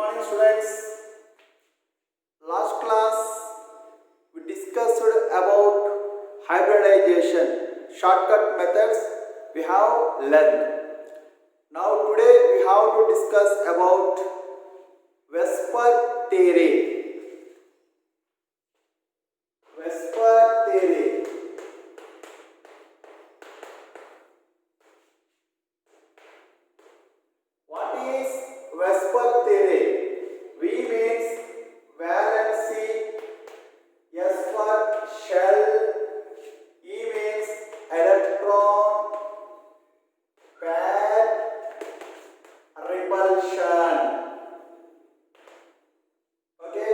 morning students. Last class we discussed about hybridization, shortcut methods we have learned. Now today we have to discuss about Vesper theory. Vesper theory. What is Vesper theory? V means valency, S for shell, E means electron, pair, repulsion. Okay,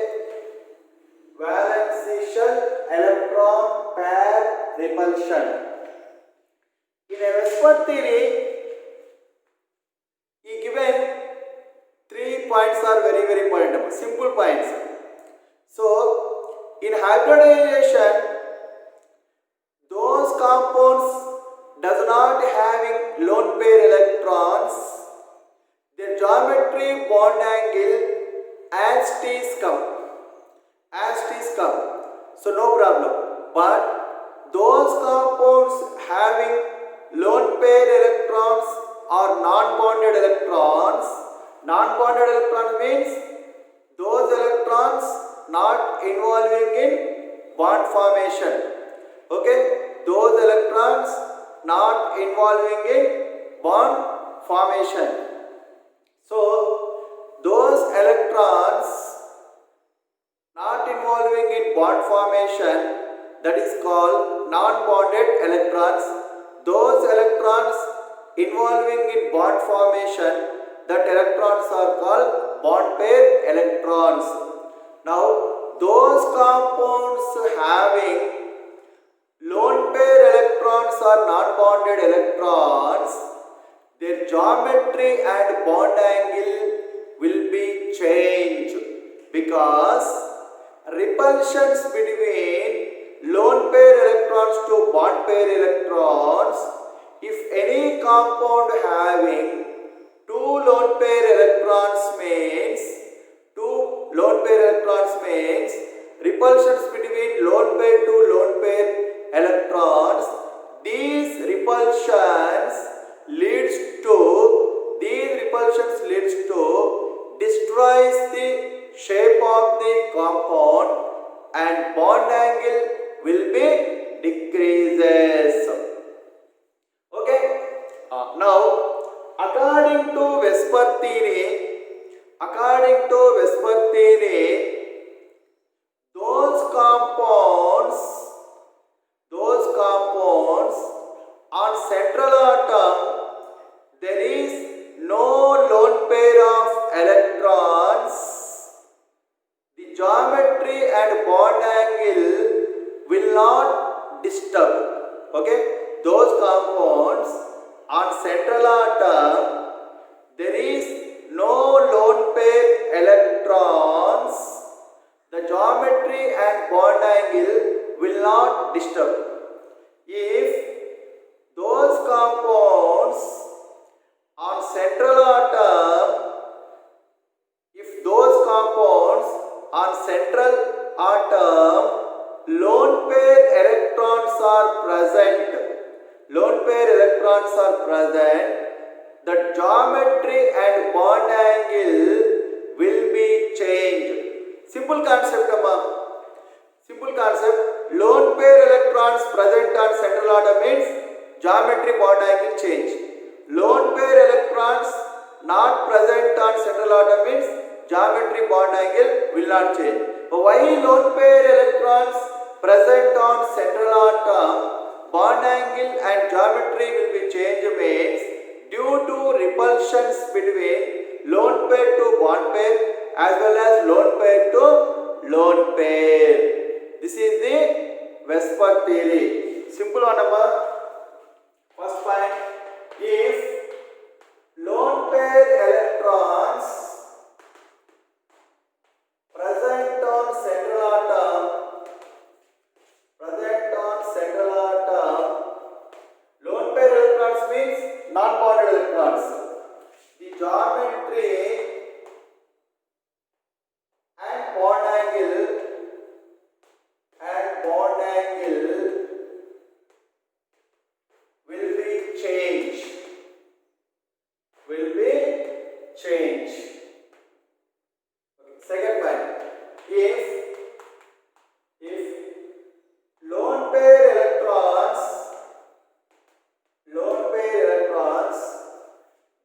valency, shell, electron, pair, repulsion. In a Vesper theory, given 3 points are very important, simple points. So in hybridization, those compounds does not having lone pair electrons, their geometry bond angle as t is come, so no problem. But those compounds having lone pair electrons or non-bonded electrons means those electrons not involving in bond formation. Okay, those electrons not involving in bond formation. So those electrons not involving in bond formation, that is called non-bonded electrons. Those electrons involving in bond formation, that electrons are called bond pair electrons. Now those compounds having lone pair electrons or non-bonded electrons, their geometry and bond angle will be changed because repulsions between lone pair electrons to bond pair electrons, if any compound having two lone pair electrons means repulsions between lone pair to lone pair electrons, these repulsions leads to destroys the shape of the compound and bond angle will be decreases. Okay, now according to Vesper theory, those compounds on central atom there is no lone pair of electrons. The geometry and bond angle will not disturb. Okay, those compounds on central atom there is no lone pair electrons. The geometry and bond angle will not disturb. If those compounds on central atom, lone pair electrons are present, the geometry and bond angle will be changed. Simple concept, lone pair electrons present on central atom means geometry bond angle change. Lone pair electrons not present on central atom means geometry bond angle will not change. Why lone pair electrons present on central atom bond angle and geometry will be changed means due to repulsions between lone pair to bond pair as well as lone pair to lone pair. This is the Vesper theory. Simple one number. First point, if lone pair electrons present on central atom, lone pair electrons means non-bonded electrons. The geometry bond angle will be changed. Second one, if lone pair electrons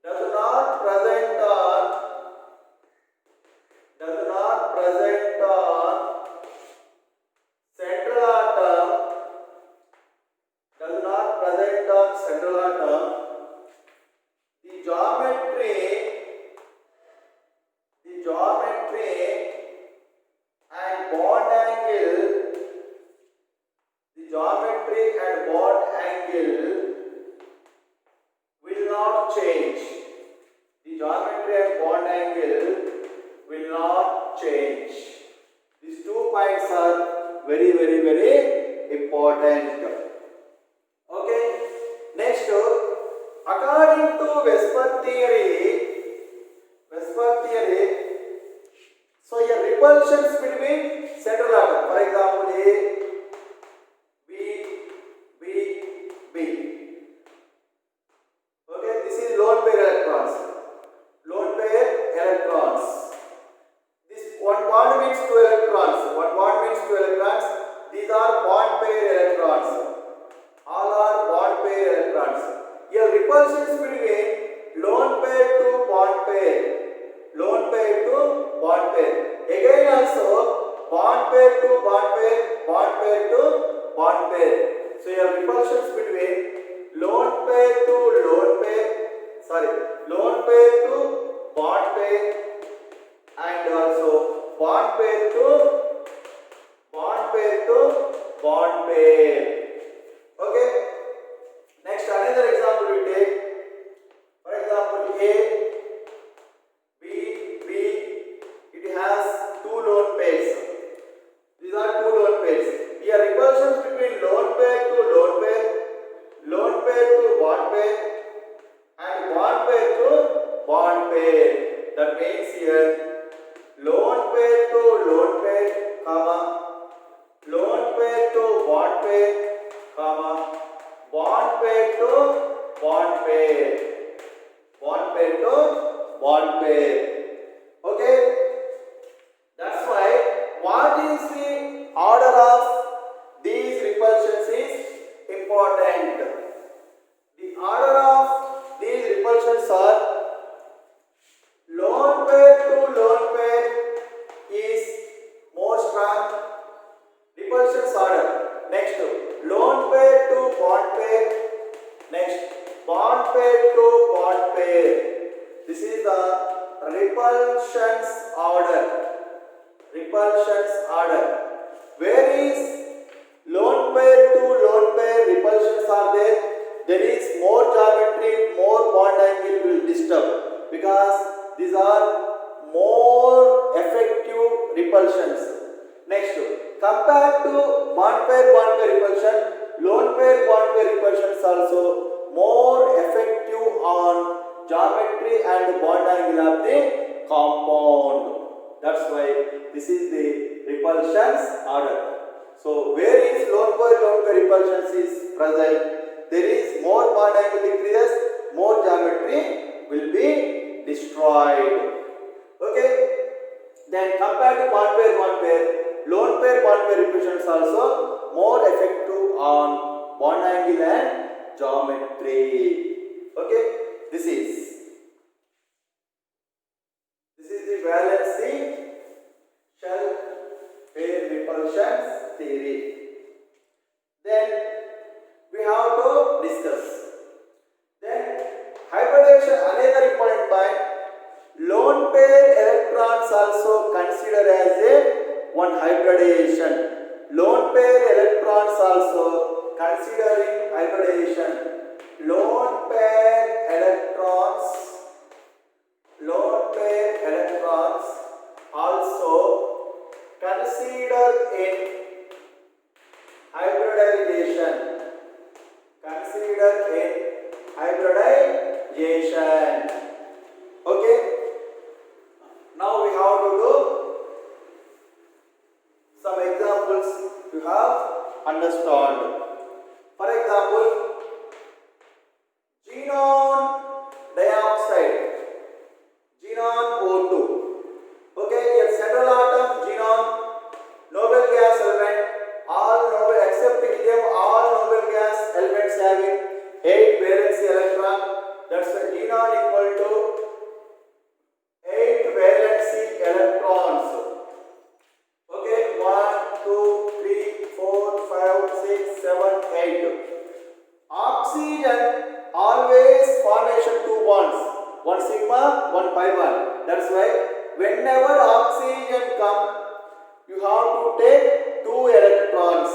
does not present on central atom, the geometry and bond angle will not change. The geometry and bond angle will not change. These 2 points are very important. Okay. Next, according to Wesper theory, so a repulsions between central atom, for example A, B, B, B. Okay, this is lone pair electrons. This one bond means 2 electrons. These are bond pair electrons. All are bond pair electrons. Here repulsions between lone pair to bond pair. Again also bond pair to bond pair. So here repulsions between lone pair to bond pair and also bond pair to bond pair. Okay. Next, another example we take. For example, A, B, it has 2 lone pairs. These are 2 lone pairs. Here repulsions between lone pair to bond pair, and bond pair to bond pair. That means here lone pair to lone pair, lone pair to bond pair, bond pair to bond pair. Okay. That's why what is the order of these repulsions is important. The order of these repulsions are lone pair to lone pair is more strong repulsions order. Next, lone pair to bond pair. Next, bond pair to bond pair. This is the repulsions order. Where is lone pair to lone pair repulsions are there? There is more geometry, more bond angle will disturb, because these are more effective repulsions. Next, compared to bond pair repulsion, lone pair repulsions also more effective on geometry and bond angle of the compound. That's why this is the repulsions order. So where is lone pair repulsions is present, there is more bond angle decreases, more geometry will be destroyed. Okay. Then compared to bond pair, lone pair repulsions also more effective on bond angle and geometry. Okay. This is the valency shell pair repulsions theory. Then we have to discuss. Then hybridization, another important point. Lone pair electrons also considered as a one hybridization. Lone pair electrons also considering hybridization. Lone pair electrons also considered in hybridization. Okay. Now we have to do understand. For example, xenon dioxide, xenon O2. Okay, here central atom xenon, noble gas element, all noble except helium, all noble gas elements having 8 valency electron. That's why xenon equal to 8 valency electrons. Okay, 1, 2, 3, 4, 5, 6, 7, 8. Oxygen always formation 2 bonds, 1 sigma, 1 pi bond. That's why whenever oxygen come, you have to take 2 electrons.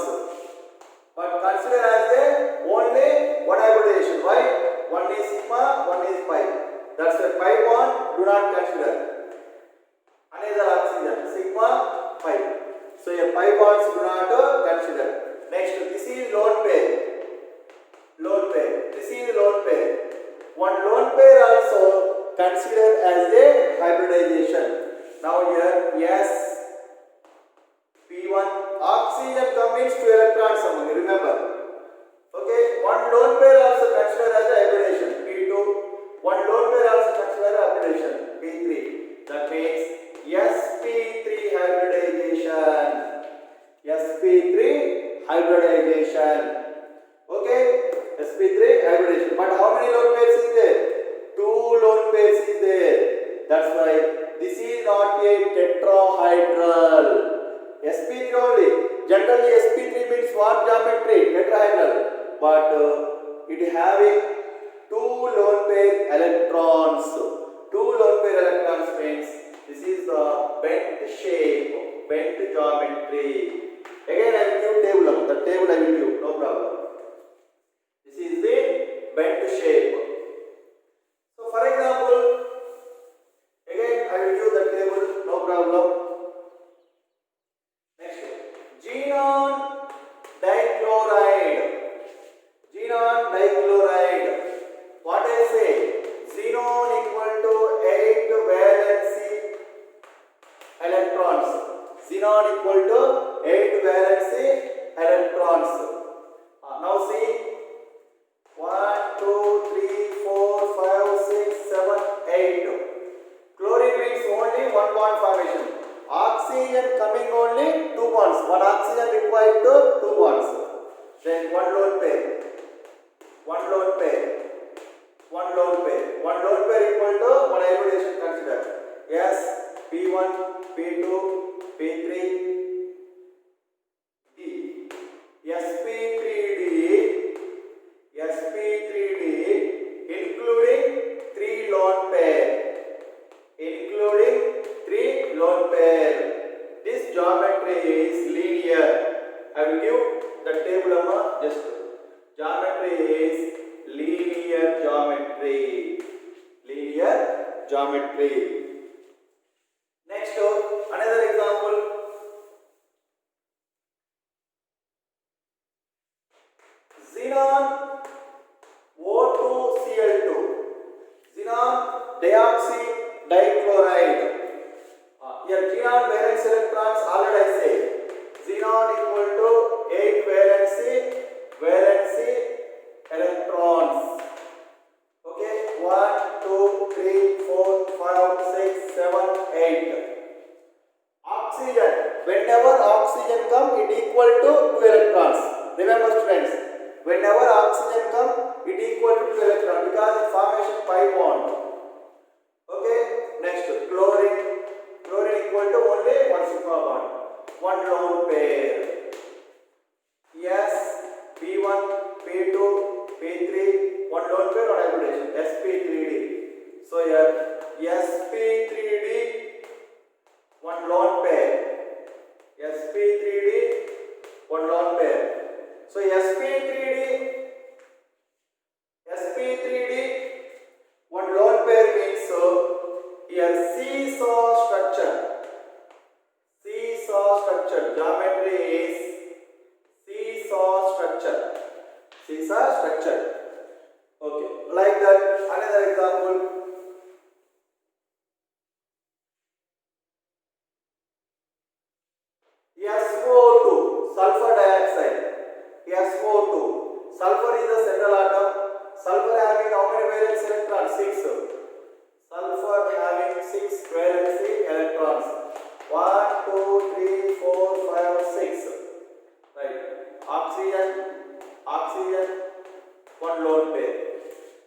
But consider as a only one hybridization. Why? One is sigma, one is pi. That's why pi bond do not consider. Another oxygen, sigma, pi. So your pi bonds do not consider. Next, this is lone pair. Lone pair. This is lone pair. One lone pair also considered as a hybridization. Now here S P1 oxygen combines 2 electrons among. Remember. Okay. One lone pair also considered as a hybridization. P2. One lone pair also considered as hybridization. P3. That means sp3 hybridization. sp3 hybridization. Okay, sp3 hybridization. But how many lone pairs is there? 2 lone pairs is there. That's why this is not a tetrahedral. sp3 only. Generally sp3 means what geometry? Tetrahedral. But it having 2 lone pair electrons. 2 lone pair electrons means this is the bent shape, bent geometry. Again I will give table. The table I will give, no problem. This is the bent shape. So for example, again I will give the table, no problem. Next, xenon dichloride. Xenon dichloride. What I say? Xenon equal to 8 valency electrons. Xenon equal to 8 valency electrons. Now see 1, 2, 3, 4, 5, 6, 7, 8. Chlorine means only 1 bond formation. Oxygen coming only 2 bonds. One oxygen required to 2 bonds. Then 1 lone pair. 1 lone pair. 1 lone pair. 1 lone pair equal to 1 hybridization consider. Yes, P1, P2, P3, D. sp3d, sp3d including 3 lone pair. Including 3 lone pair. This geometry is linear. I will give the table of just geometry is linear geometry. Linear geometry. Next, another example. Xenon O2Cl2. Xenon dichloride. Here xenon valence electrons already I say. Xenon equal to 8 valency electrons. Okay, 1, 2, 3, 4, 5, 6, 7, 8. Oxygen. Whenever oxygen come, it equal to 2 electrons. Remember students, whenever oxygen come, it equal to 2 electrons because it formation pi bond. Okay, next chlorine. Chlorine equal to only 1 sigma bond. 1 lone pair. Yes, P1, P2, P3, 1 lone pair or hybridization. sp3d. So here sp3d 1 lone pair. sp3d 1 lone pair. So sp3d 1 lone pair means here seesaw structure. Seesaw structure. Geometry is seesaw structure. Seesaw structure. Okay. Like that, another example. SO2, sulfur dioxide. SO2. Sulfur is the central atom. Sulfur having how many valence electrons? 6. Sulfur having 6 valency electrons. 1, 2, 3, 4, 5, 6. Right. Oxygen, one lone pair.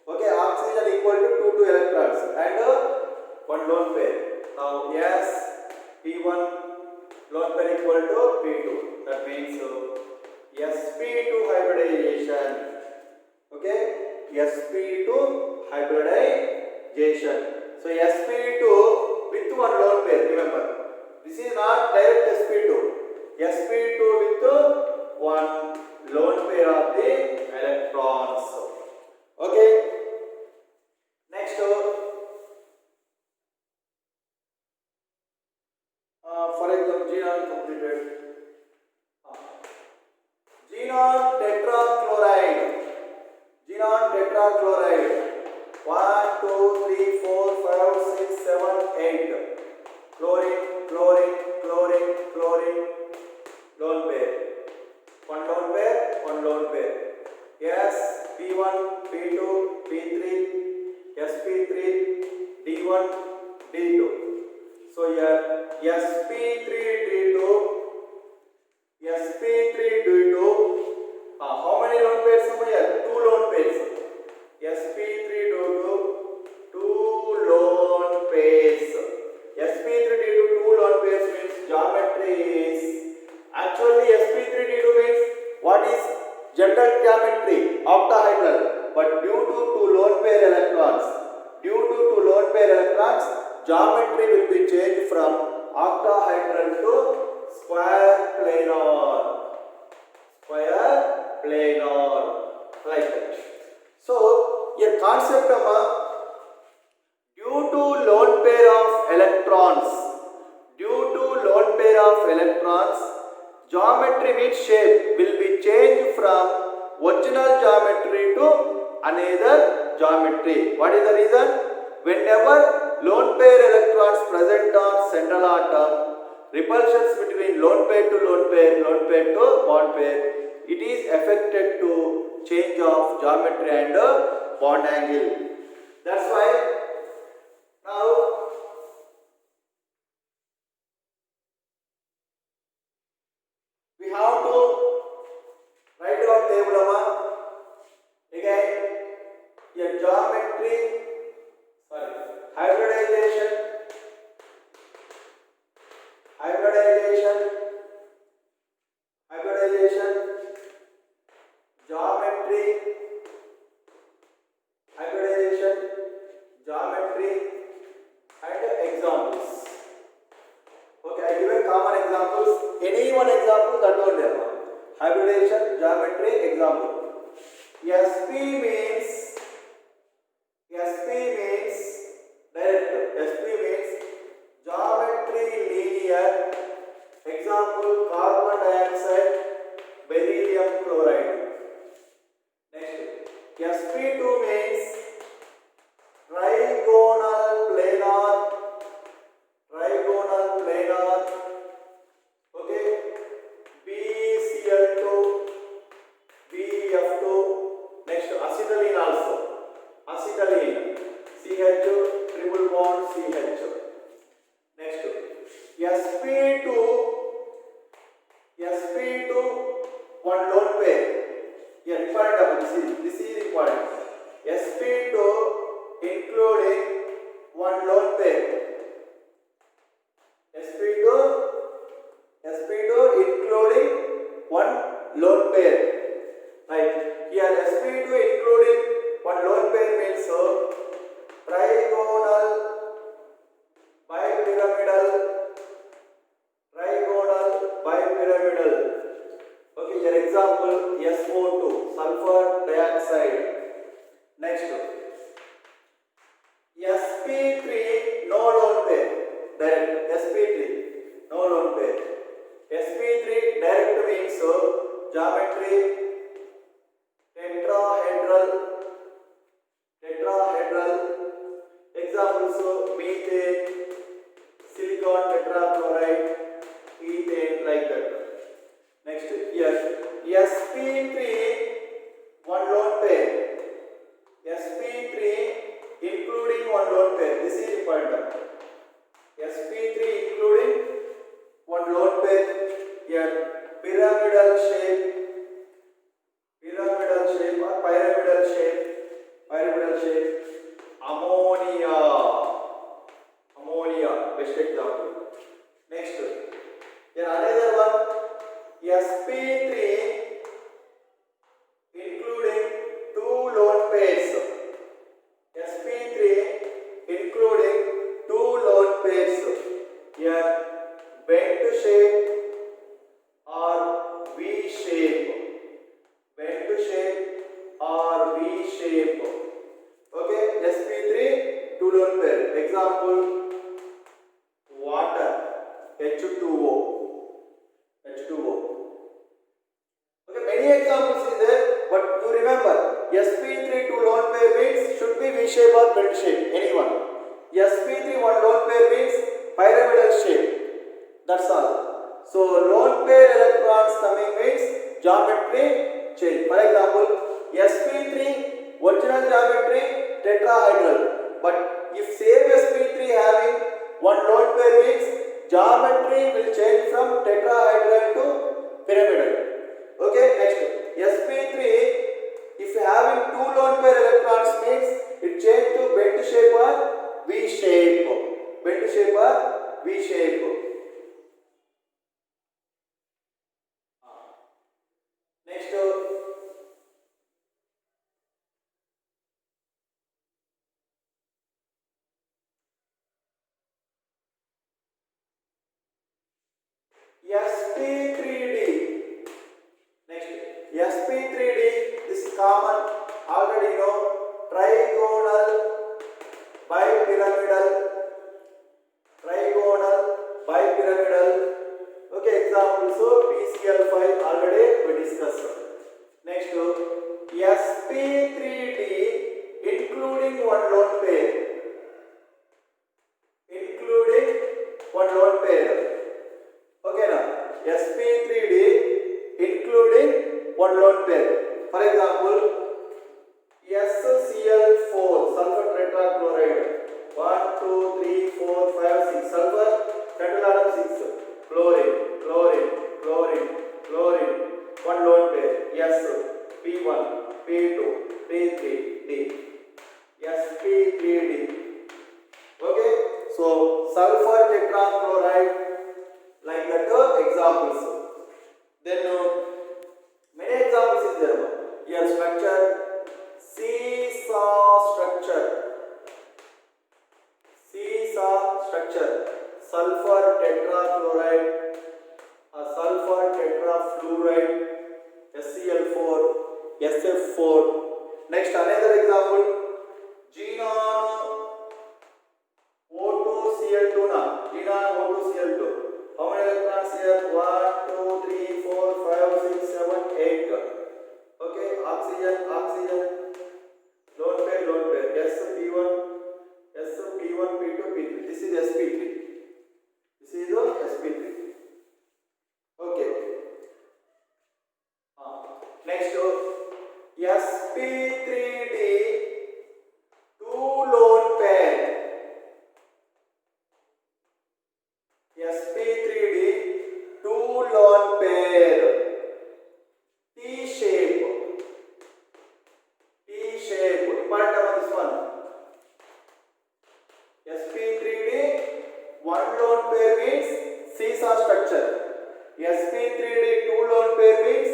Okay, oxygen equal to 2 electrons and one lone pair. Now P1 lone pair equal to P2. That means sp2 hybridization. Okay, sp2 hybridization. So sp2 with one lone pair. Remember, this is not direct sp2. sp2 with one lone pair of the electrons. Okay. Next, for example, xenon completed. Xenon tetrachloride. 1, 2, 3, 4, 5, 6, 7, 8. Chlorine. Lone pair. One lone pair. P1, P2, P3, sp3, D1, D2. So here sp3d2. How many lone pairs are here? 2 lone pairs. sp3d2, 2 lone pairs. sp3d2, 2 lone pairs means geometry is actually sp3d2 means what is general geometry? Octahedral. But due to 2 lone pair electrons, geometry will be changed from octahedral to square planar. Like that. So your concept of due to lone pair of electrons, geometry means shape will be changed from original geometry to another geometry. What is the reason? Whenever lone pair electrons present on central atom, repulsions between lone pair to bond pair, it is affected to change of geometry and bond angle. That's why now we have to write down table again hybridization, geometry and examples. Okay, I give a common examples. Any one example that will there. Hybridization, geometry, example. SP means direct. SP means geometry linear. Example: carbon dioxide, beryllium chloride. Next, SP2 means trigonal planar. Okay, BCl2, BF2. Next, acetylene also. CH triple bond CH. Next, sp2 one lone pair. Here important. This is important. sp2 including one lone pair. sp2 including one lone pair. Right. Here sp2 including one lone pair means trigonal bipyramidal. Okay, here example SO2, sulfur dioxide. Next, sp3 no lone pair. Direct sp3 no lone pair. sp3 direct means geometry tetrahedral. Examples: methane, silicon tetrachloride, ethane, like that. Next, here sp3 one lone pair, sp3 including one lone pair, this is important, sp3 including one lone pair, here pyramidal shape or pyramidal shape, ammonia, best example. Next, here another one, sp3 including two lone pairs, sp3 including two lone pairs, here bent shape or V shape, okay, sp3 two lone pair. Example, water, H2O. Okay, many examples is there, but you remember sp3 two lone pair means should be V shape or bent shape, anyone. sp3 one lone pair means pyramidal shape, that's all. So lone pair electrons coming means geometry change. For example, sp3 original geometry tetrahedral, but if same sp3 having one lone pair means geometry will change from tetrahedral to pyramidal. Okay, next, sp3 if having two lone pair electrons means it change to bent shape or V shape, Next, sp3d. Next, sp3d, this is common, already know, trigonal bipyramidal. Okay, example, so PCl5 already we discussed. Next, sp3d including one lone pair, okay now, sp3d including one lone pair. For example, SCl4 sulfur tetrachloride, 1 2 3 4 5 6 sulfur central atom 6, chlorine, one lone pair, P1 P2 P3 D, sp3d. Okay, so sulfur tetrachloride, like that examples. Then many examples is there. Here structure, seesaw structure, sulfur tetrachloride, sulfur tetrafluoride, SCl4, SF4. Next, another example, xenon O2Cl2 How many electrons here? 1 2 3 4 5 6 7 8. Okay, oxygen, lone pair, sp1 p2 p3. This is sp3. Okay. Next, sp3d two lone pair. sp3d two lone pair, T shape. Important about this one. sp3d one lone pair means seesaw structure. sp3d two lone pair means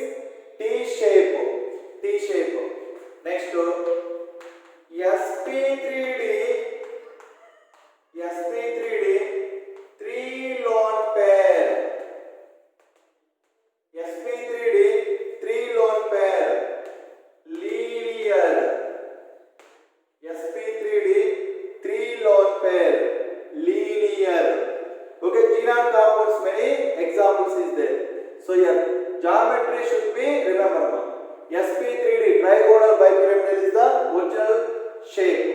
T shape. Next, sp3d three lone pair. sp3d three lone pair, linear. sp3d three lone pair, linear. Okay, xenon compounds many examples is there. So here geometry should be remember. sp3d trigonal bipyramidal is the original shape,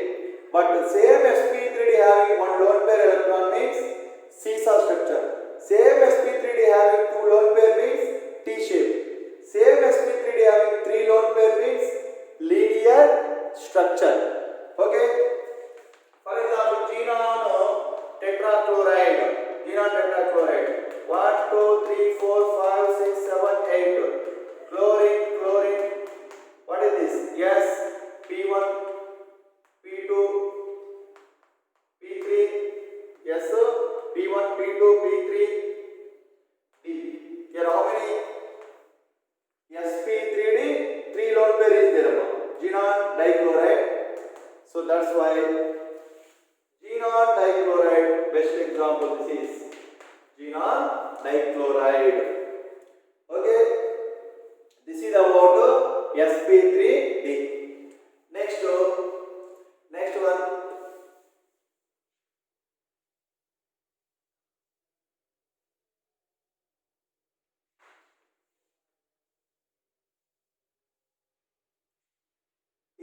but same sp3d having one lone pair electron means seesaw structure. Same sp3d having two lone pair means T shape. Same 2, 3, 4, 5, 6, 7, 8. Chlorine, chlorine. What is this? Yes, P1, P2, P3. Yes, sir. P1, P2, P3, D. Here how many? Sp3d, 3 lone pair is there. Xenon dichloride. So that's why xenon dichloride, best example this is xenon dichloride. Okay, this is about sp3d. Next one.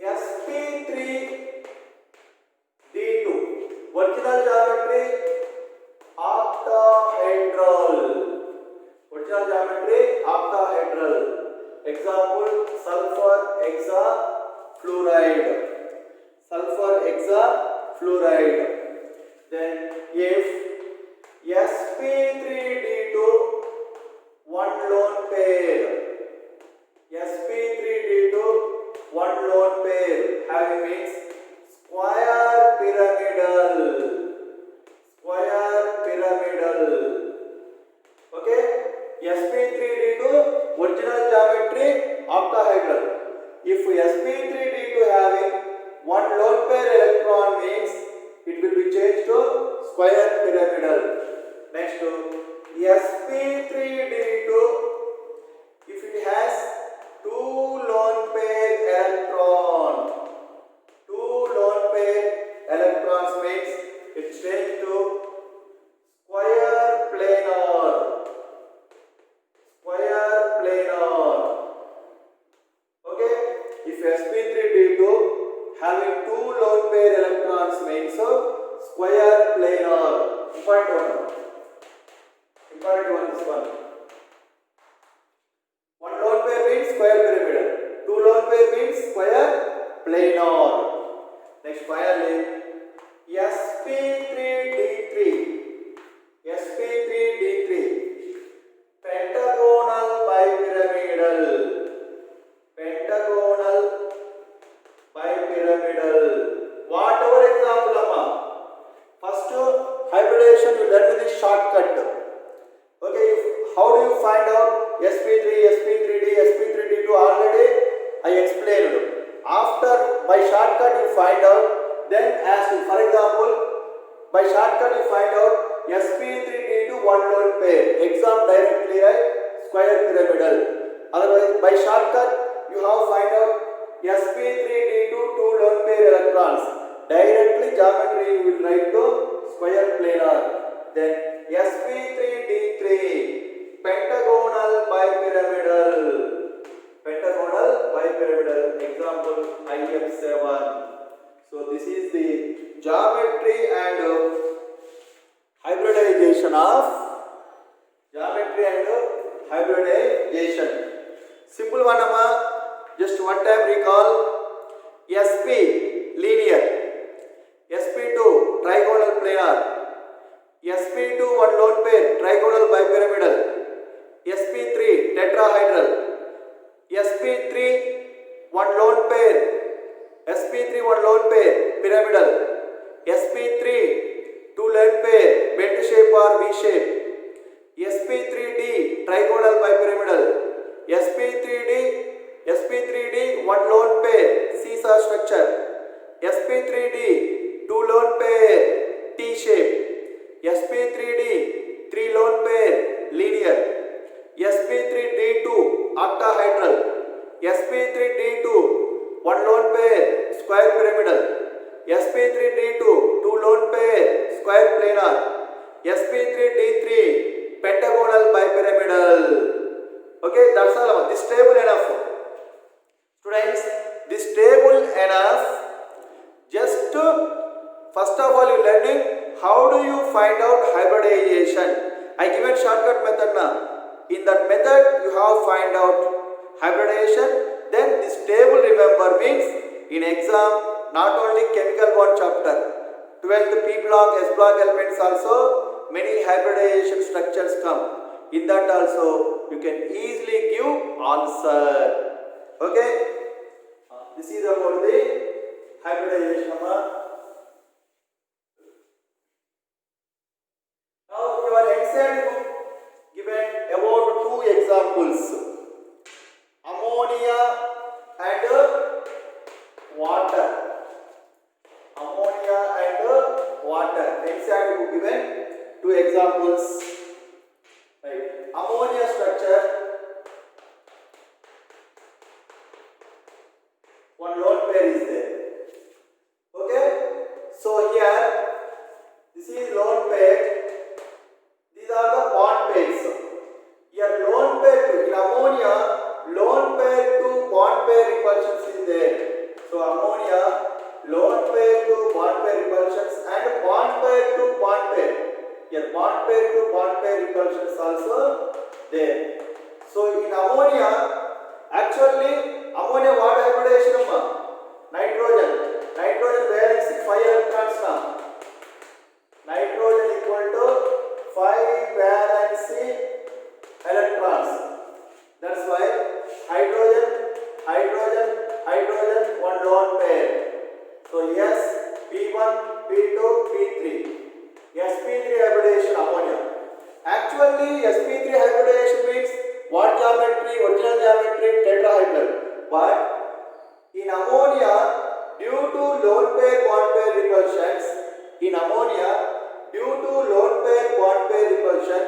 sp3d2, original geometry octahedral. Original geometry octahedral. Example sulfur hexafluoride. Sulfur hexafluoride. Then if sp3d2 one lone pair, sp3d2 one lone pair having means square pyramidal. Okay, sp3d2 original geometry octahedral. If sp3d2 having one lone pair electron means it will be changed to square pyramidal. Next, sp3d2 if it has two lone pair electrons means it changes to square planar. Okay, if sp3d2 having two lone pair electrons means square planar. Important one this one. One lone pair means square pyramidal. Two lone pair means square planar. Next, finally, sp3d3. Pentagonal bipyramidal. Whatever example, amma. First, hybridization you learn with this shortcut. Okay, how do you find out sp3, sp3d, sp3d2? Already I explained. After by shortcut you find out. Then as for example, by shortcut you find out sp3d2 one lone pair. Exam directly right? Square pyramidal. Otherwise by shortcut you have find out sp3d2 two lone pair electrons. Directly geometry you will write to square planar. Then sp3d3 pentagonal bipyramidal. Example IF7. So this is the geometry and hybridization. Simple one, just one time recall. Sp linear, sp2 trigonal planar, sp2 one lone pair trigonal bipyramidal, sp3 tetrahedral, sp3 one lone pair pyramidal, sp3 two lone pair bend shape or V shape, sp3d trigonal bipyramidal, sp3d one lone pair seesaw structure, sp3d two lone pair T shape, sp3d three lone pair linear, sp3d2 octahedral, sp3d2 one lone pair square pyramidal, sp3d2 two lone pair square planar, sp3d3 pentagonal bipyramidal. Okay, that's all. This table enough. Students, this table enough. Just first of all you learning how do you find out hybridization. I given shortcut method now. In that method you have find out hybridization. Then this table remember means in exam not only chemical one chapter, 12th P block, S block elements also many hybridization structures come. In that that also you can easily give answer. Okay, this is about the hybridization. Now your exam book given about two examples, ammonia and water. Ammonia and water. Exam book given two examples. Right. Ammonia structure. One lone pair is there. Okay. So here, this is lone pair. These are the bond pairs. Here lone pair to in ammonia, lone pair to bond pair repulsions is there. So ammonia, lone pair to bond pair repulsions and bond pair to bond pair. Here bond pair to bond pair repulsions also there. So in ammonia, actually ammonia what hybridization? Nitrogen. Nitrogen valency 5 electrons now. Nitrogen equal to 5 valency electrons. That's why hydrogen, hydrogen, hydrogen, one lone pair. So yes, P1, P2, P3. sp3 hybridization ammonia. Actually, sp3 hybridization means what geometry? Original geometry tetrahedral. But in ammonia, due to lone pair bond pair repulsions, in ammonia, due to lone pair bond pair repulsion,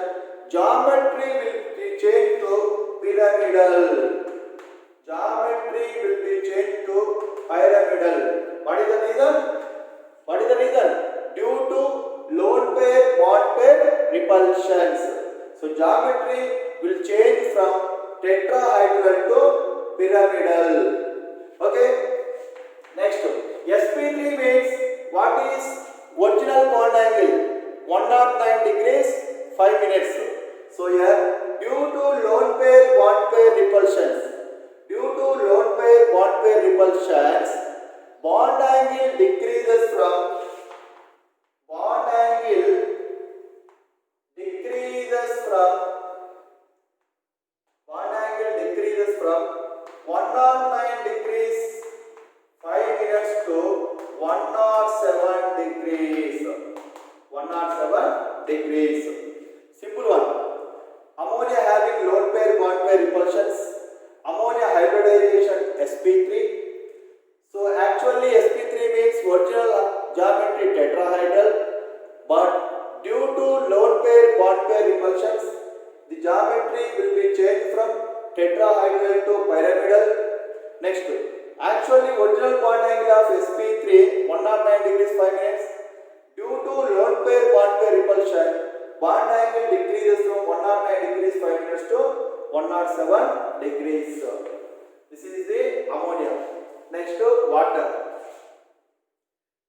geometry will be changed to pyramidal. Geometry will be changed to pyramidal. What is the reason? What is the reason? Due to lone pair bond pair repulsions. So geometry will change from tetrahedral to pyramidal. Okay. Next, sp3 means what is original bond angle? 109 degrees 5 minutes. So here, due to lone pair bond pair repulsions, due to lone pair bond pair repulsions, bond angle decreases from 109 degrees 5 minutes to 107 degrees. 107 degrees. Simple one. Ammonia having lone pair bond pair repulsions. Ammonia hybridization sp3. So actually sp3 means original geometry tetrahedral, but due to lone pair bond pair repulsions, the geometry will be changed from tetrahedral to pyramidal. Next, actually original bond angle of sp3 109 degrees 5 minutes. Due to lone pair bond pair repulsion, bond angle decreases from 109 degrees 5 minutes to 107 degrees. This is the ammonia. Next, water.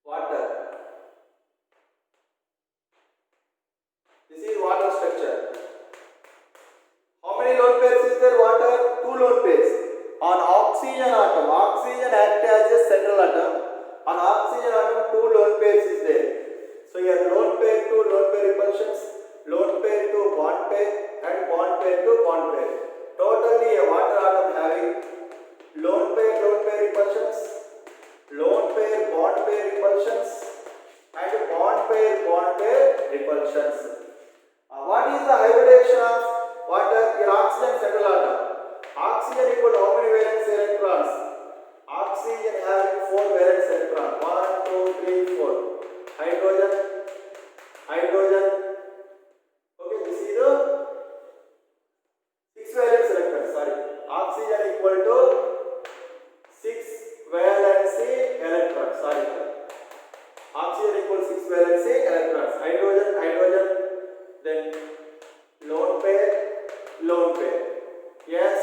Water. This is water structure. How many lone pairs is there? Water? 2 lone pairs. On oxygen atom, oxygen acts as a central atom. On oxygen atom, 2 lone pairs is there. So here lone pair to lone pair repulsions, lone pair to bond pair, and bond pair to bond pair. Totally a water atom having lone pair repulsions, lone pair bond pair repulsions, and bond pair repulsions. What is the hybridization of water? Here oxygen central atom. Oxygen equal to how many valence electrons? Oxygen having 4 valence electrons. 1, 2, 3, 4. Hydrogen, hydrogen. Okay, this is the 6 valence electrons. Sorry, oxygen equal to 6 valency electrons. Sorry, oxygen equal 6 valency electrons. Hydrogen, hydrogen. Then lone pair, lone pair. Yes,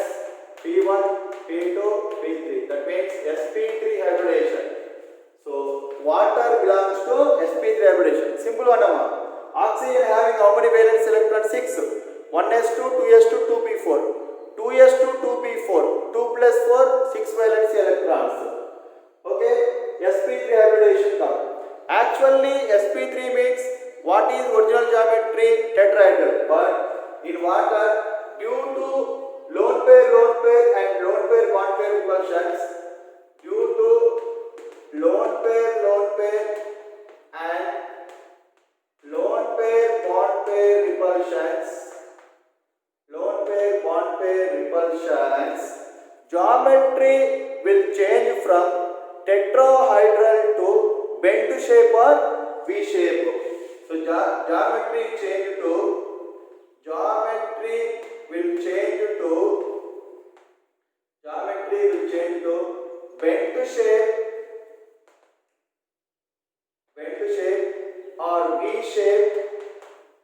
P1, P2, P3. That means sp3 hybridization. So water belongs to sp3 hybridization. Simple one. Oxygen having how many valence electrons? 6. 1s2, 2s2, 2p4. 2s2, 2p4. 2 plus 4, 6 valency electrons. Okay, sp3 hybridization come. Actually, sp3 means what is original geometry? Tetrahedral. But in water, repulsions, geometry will change from tetrahedral to bent shape or V shape. So geometry will change to bent shape or V shape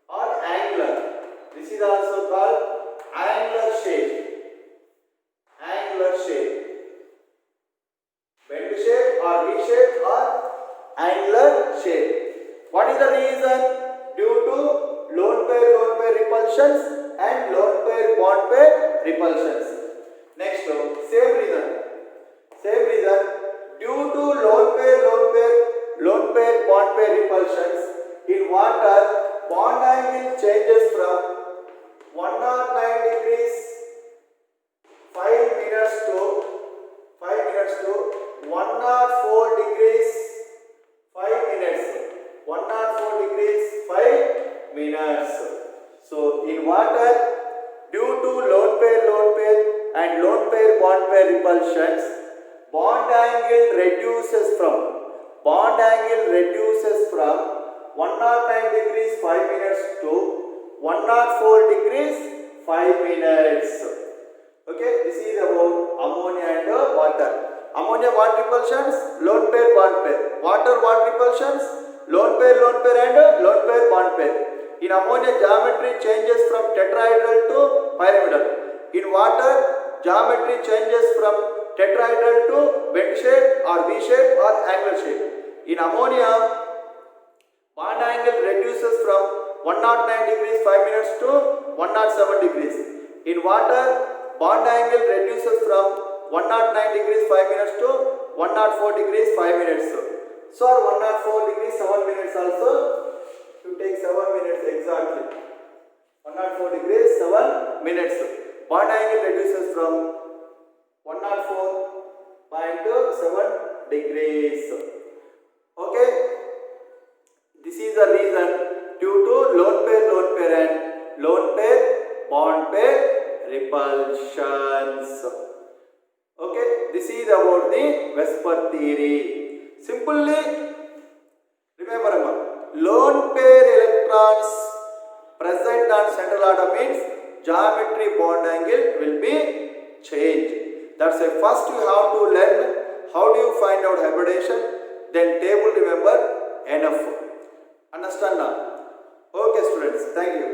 or angular. This is also called angular shape. Bent shape or V shape or angular shape. What is the reason? Due to lone pair repulsions and lone pair bond pair repulsions. Next, same reason. Due to lone pair bond pair repulsions in water, bond angle changes from 109 degrees 5 minutes to 104 degrees 5 minutes. 104 degrees 5 minutes. So in water, due to lone pair and lone pair bond pair repulsions, bond angle reduces from 109 degrees 5 minutes to 104 degrees 5 minutes. Okay, this is about ammonia and water. Ammonia what repulsions? Lone pair bond pair. Water what repulsions? Lone pair and lone pair bond pair. In ammonia, geometry changes from tetrahedral to pyramidal. In water, geometry changes from tetrahedral to bent shape or V shape or angular shape. In ammonia, bond angle reduces from 109 degrees 5 minutes to 107 degrees. In water, bond angle reduces from 109 degrees 5 minutes to 104 degrees 5 minutes. So 104 degrees 7 minutes also. You take 7 minutes exactly. 104 degrees 7 minutes. Bond angle reduces from 104.7 degrees. Okay. This is the reason due to lone pair and lone pair bond pair repulsions. Okay, this is about the Vesper theory. Simply remember, lone pair electrons present on central atom means geometry bond angle will be changed. That's why first you have to learn how do you find out hybridization, then table remember enough. Understand now? Okay students, thank you.